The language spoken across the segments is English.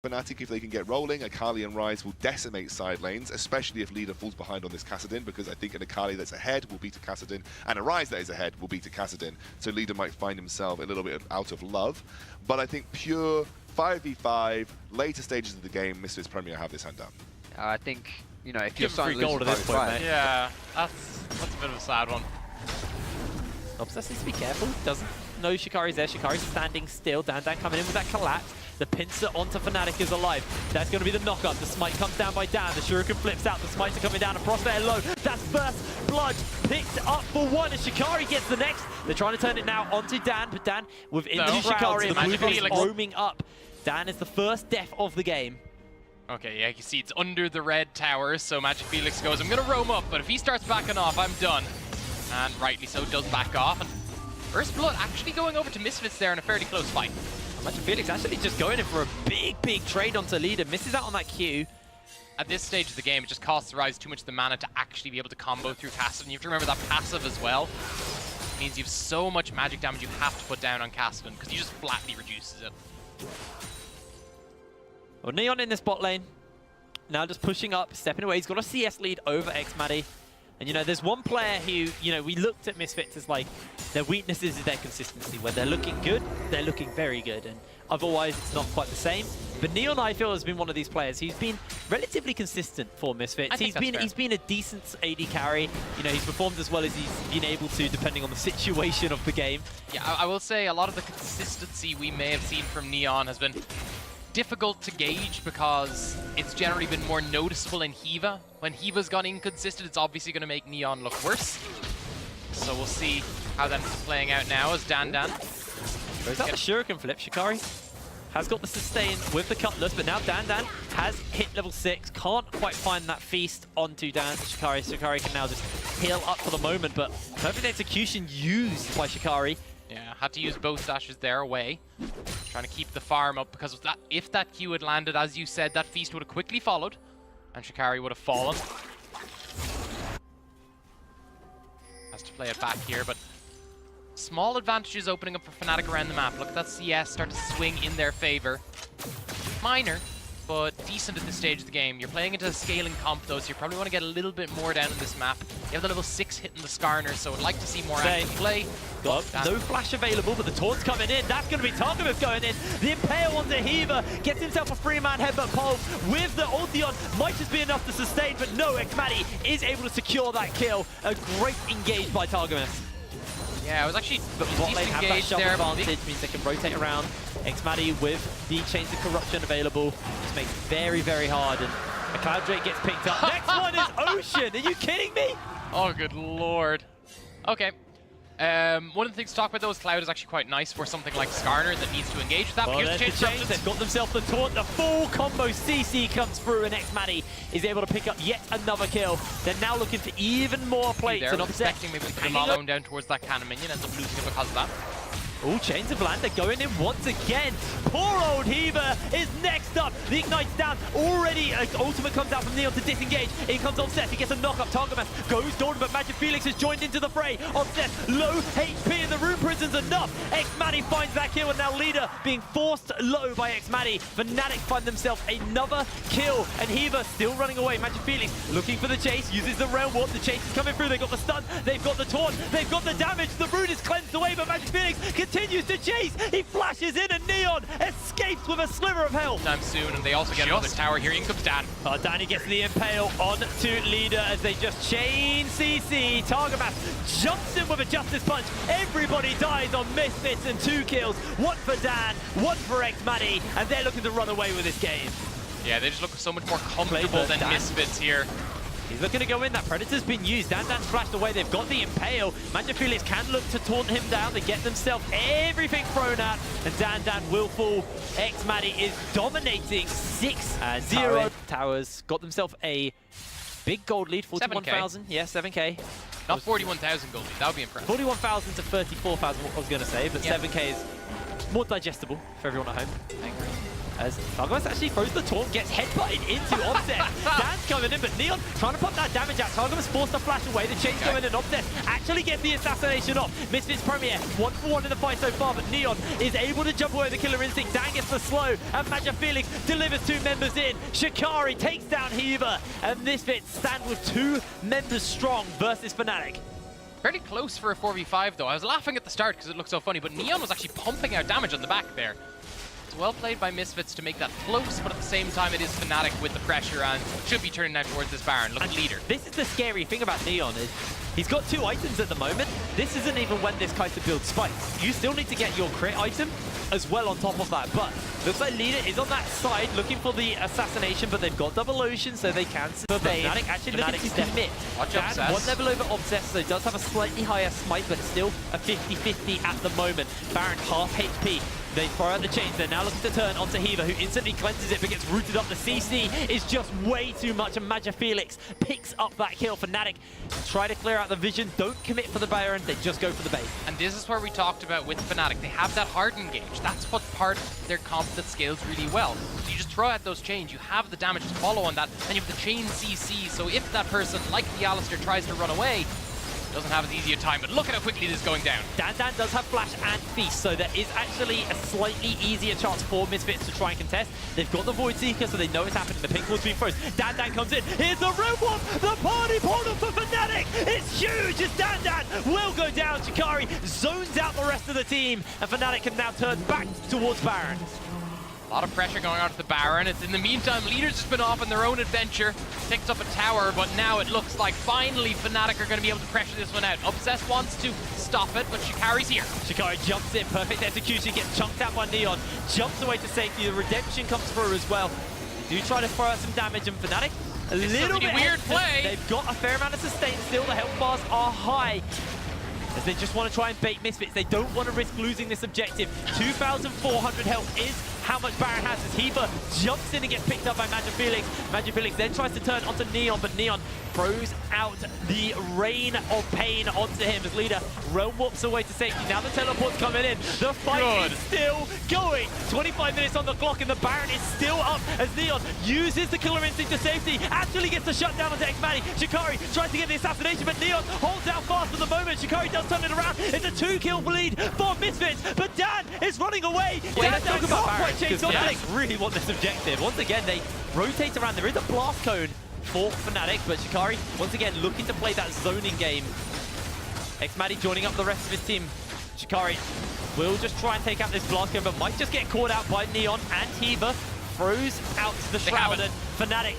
Fnatic, if they can get rolling, Akali and Ryze will decimate side lanes, especially if Leader falls behind on this Kassadin, because I think an Akali that's ahead will beat a Kassadin, and a Ryze that is ahead will beat a Kassadin. So Leader might find himself a little bit out of love. But I think pure 5v5, later stages of the game, Misfits Premier have this hand down. I think, you know, if you're free starting gold to at lose this point, 5v5, mate. Yeah, that's a bit of a sad one. Obsess needs to be careful. Doesn't know Shikari's there. Shikari's standing still. Dan coming in with that collapse. The pincer onto Fnatic is alive. That's going to be the knock-up. The smite comes down by Dan. The shuriken flips out. The smites are coming down. And Prospect low. That's first blood picked up for one. And Shikari gets the next. They're trying to turn it now onto Dan. But Dan within the Shikari. The blue is roaming up. Dan is the first death of the game. Okay, yeah, you see it's under the red tower, so Magic Felix goes, I'm going to roam up, but if he starts backing off, I'm done. And rightly so, does back off. And First Blood actually going over to Misfits there in a fairly close fight. Magic Felix actually just going in for a big trade onto Leader. Misses out on that Q. At this stage of the game, it just costs Ryze too much of the mana to actually be able to combo through Kassadin. You have to remember that passive as well. It means you have so much magic damage you have to put down on Kassadin, because he just flatly reduces it. Well, Neon in this bot lane. Now just pushing up, stepping away. He's got a CS lead over xMaddy. And, you know, there's one player who, you know, we looked at Misfits as, like, their weaknesses is their consistency. When they're looking good, they're looking very good. And otherwise, it's not quite the same. But Neon, I feel, has been one of these players who's been relatively consistent for Misfits. He's been a decent AD carry. You know, he's performed as well as he's been able to, depending on the situation of the game. Yeah, I will say a lot of the consistency we may have seen from Neon has been difficult to gauge because it's generally been more noticeable in Hiva. When Hiva's gone inconsistent, it's obviously going to make Neon look worse. So we'll see how that's playing out now as Dan. Goes out the shuriken flip. Shikari has got the sustain with the cutlass, but now Dan has hit level 6. Can't quite find that feast onto Dan. Shikari can now just heal up for the moment, but perfect execution used by Shikari. Yeah, had to use both dashes there away. Trying to keep the farm up because of that. If that Q had landed, as you said, that feast would have quickly followed, and Shikari would have fallen. Has to play it back here, but small advantages opening up for Fnatic around the map. Look at that CS start to swing in their favor. Minor, but decent at this stage of the game. You're playing into a scaling comp though, so you probably want to get a little bit more down in this map. You have the level 6 hitting the Skarner, so I'd like to see more active play. No flash available, but the taunt's coming in. That's going to be Targamith going in. The Impale onto Hiva. Gets himself a three-man headbutt pole with the Ultion. Might just be enough to sustain, but no, xMaddy is able to secure that kill. A great engage by Targamith. Yeah, it was actually but bot lane have that shove there, advantage, means they can rotate around. xMaddy with the Chains of Corruption available. Just makes it very hard, and a Cloud Drake gets picked up. Next one is Ocean. Are you kidding me? Oh, good lord. Okay. One of the things to talk about though is Cloud is actually quite nice for something like Skarner that needs to engage with that. Well, there's the change. They've got themselves the taunt. The full combo CC comes through, and xMaddy is able to pick up yet another kill. They're now looking for even more plates. They're and expecting maybe to put them all alone down towards that cannon minion, ends up losing it because of that. Oh, Chains of Land, they're going in once again. Poor old Hiva is next up. The Ignite's down. Already, ultimate comes out from Neon to disengage. In comes Obsess, he gets a knock-up. Targamas goes down, but Magic Felix has joined into the fray. Obsess, low HP, and the Rune Prison's enough. xMaddy finds that kill, and now Leader being forced low by xMaddy. Fnatic find themselves another kill, and Hiva still running away. Magic Felix looking for the chase, uses the Realm Warp. The chase is coming through. They've got the stun, they've got the taunt, they've got the damage. The Rune is cleansed away, but Magic Felix continues to chase. He flashes in, and Neon escapes with a sliver of health. Time soon, and they also get another tower here. In comes Dan. Danny gets the Impale on to Leader as they just chain CC. Targamas jumps in with a Justice Punch. Everybody dies on Misfits, and 2 kills. One for Dan, one for xMaddy, and they're looking to run away with this game. Yeah, they just look so much more comfortable than Misfits here. He's looking to go in. That Predator's been used. Dan's flashed away. They've got the Impale. Magic Felix can look to taunt him down. They get themselves everything thrown at. And Dan will fall. xMaddy is dominating 6-0. Towers got themselves a big gold lead. 41,000. Yeah, 7K. Not 41,000 gold lead. That would be impressive. 41,000 to 34,000, what I was going to say. But 7K is more digestible for everyone at home. I agree. As Targamas actually throws the taunt, gets headbutted into Obsess. Dan's coming in, but Neon trying to pop that damage out. Targamas forced to flash away. The chain's going in. Obsess actually gets the assassination off. Misfits Premier, 1-for-1 in the fight so far, but Neon is able to jump away the killer instinct. Dan gets the slow, and Magic Felix delivers 2 members in. Shikari takes down Heaver, and Misfits stand with 2 members strong versus Fnatic. Fairly close for a 4v5 though. I was laughing at the start because it looked so funny, but Neon was actually pumping out damage on the back there. It's well played by Misfits to make that close, but at the same time it is Fnatic with the pressure and should be turning out towards this Baron. Look at Leader. This is the scary thing about Neon is he's got 2 items at the moment. This isn't even when this Kai'Sa build spikes. You still need to get your crit item as well on top of that, but looks like Leader is on that side looking for the assassination, but they've got double ocean so they can sustain. Fnatic actually looking to commit. Watch Dan, Obsess. 1 level over Obsess, so does have a slightly higher smite, but still a 50-50 at the moment. Baron half HP. They throw out the chains. They're now looking to turn onto Heaver, who instantly cleanses it but gets rooted up. The CC is just way too much, and Magic Felix picks up that kill. Fnatic try to clear out the vision, don't commit for the Baron, they just go for the bait. And this is where we talked about with Fnatic. They have that harden gauge. That's what part of their comp that scales really well. So you just throw out those chains, you have the damage to follow on that, and you have the chain CC. So if that person, like the Alistair, tries to run away, doesn't have as easy a time, but look at how quickly this is going down. Dan does have Flash and Feast, so there is actually a slightly easier chance for Misfits to try and contest. They've got the Void Seeker, so they know it's happening. The pink wall's being frozen. Dan comes in. Here's the Red Wolf, the party portal for Fnatic. It's huge as Dan will go down. Shikari zones out the rest of the team, and Fnatic can now turn back towards Baron. A lot of pressure going on to the Baron. It's in the meantime, Leader's just been off on their own adventure. Picked up a tower, but now it looks like finally Fnatic are going to be able to pressure this one out. Obsess wants to stop it, but Shikari's here. Shikari jumps in, perfect execution, gets chunked out by Neon, jumps away to safety. The redemption comes through as well. They do try to throw out some damage, and Fnatic a little bit weird play. They've got a fair amount of sustain still. The health bars are high, as they just want to try and bait Misfits. They don't want to risk losing this objective. 2,400 health is how much Baron has, as Heaver jumps in and gets picked up by Magic Felix. Magic Felix then tries to turn onto Neon, but Neon throws out the rain of pain onto him as Leader realm warps away to safety. Now the teleport's coming in. The fight is still going. 25 minutes on the clock and the Baron is still up as Neon uses the killer instinct to safety. Actually gets the shutdown onto X-Matty. Shikari tries to get the assassination, but Neon holds out fast for the moment. Shikari does turn it around. It's a 2-kill lead for Misfits, but Dan is running away. Let's talk about Baron, because Fnatic really want this objective. Once again, they rotate around. There is a blast cone for Fnatic, but Shikari, once again, looking to play that zoning game. X-Matty joining up the rest of his team. Shikari will just try and take out this blast cone, but might just get caught out by Neon, and Heaver throws out the Shroud, and Fnatic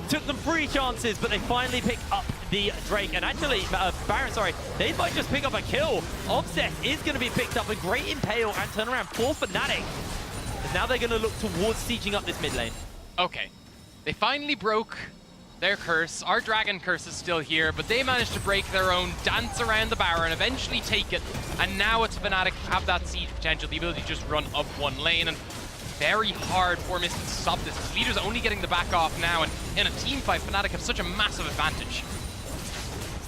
took them 3 chances, but they finally pick up the Drake. And actually, Baron, sorry, they might just pick up a kill. Obsess is going to be picked up. A great impale and turnaround for Fnatic. And now they're going to look towards sieging up this mid lane. Okay, they finally broke their curse. Our dragon curse is still here, but they managed to break their own, dance around the Baron, eventually take it, and now it's Fnatic have that siege potential, the ability to just run up one lane, and very hard for Misfits to stop this. Leader's only getting the back off now, and in a team fight, Fnatic have such a massive advantage.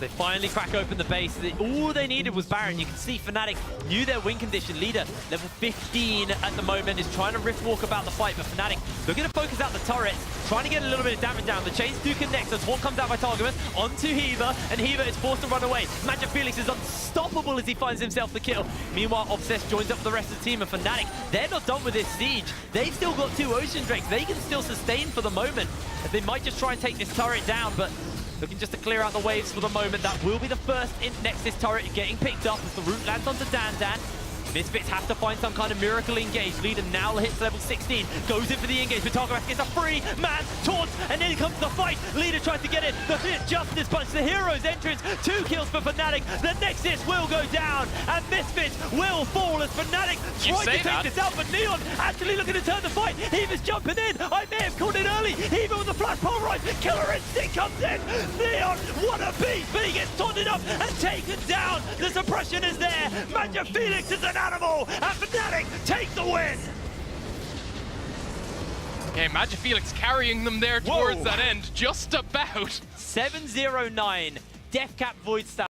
They finally crack open the base. All they needed was Baron. You can see Fnatic knew their win condition. Leader, level 15 at the moment, is trying to rift walk about the fight, but Fnatic, they're going to focus out the turrets, trying to get a little bit of damage down. The chains do connect. The taunt comes out by Targamas onto Heaver, and Heaver is forced to run away. Magic Felix is unstoppable as he finds himself the kill. Meanwhile, Obsess joins up the rest of the team, and Fnatic, they're not done with this siege. They've still got 2 Ocean Drakes. They can still sustain for the moment, as they might just try and take this turret down, but looking just to clear out the waves for the moment. That will be the first Nexus turret getting picked up as the root lands onto Dan. Misfits have to find some kind of miracle engage. Leader now hits level 16, goes in for the engage, but Targamas gets a free man taunt, and then comes the fight. Leader tries to get it, the Justice Punch, the hero's entrance, 2 kills for Fnatic. The Nexus will go down, and Misfits will fall as Fnatic try to take this out, but Neon actually looking to turn the fight. Heaver's jumping in, I may have called it early. Heaver with the flash pulverize, killer instinct comes in. Neon, what a beat, but he gets taunted up and taken down. The suppression is there. Magic Felix is an animal, and Fnatic take the win! Okay, Magic Felix carrying them there towards that end, just about. 709, Death Cap Void Stab.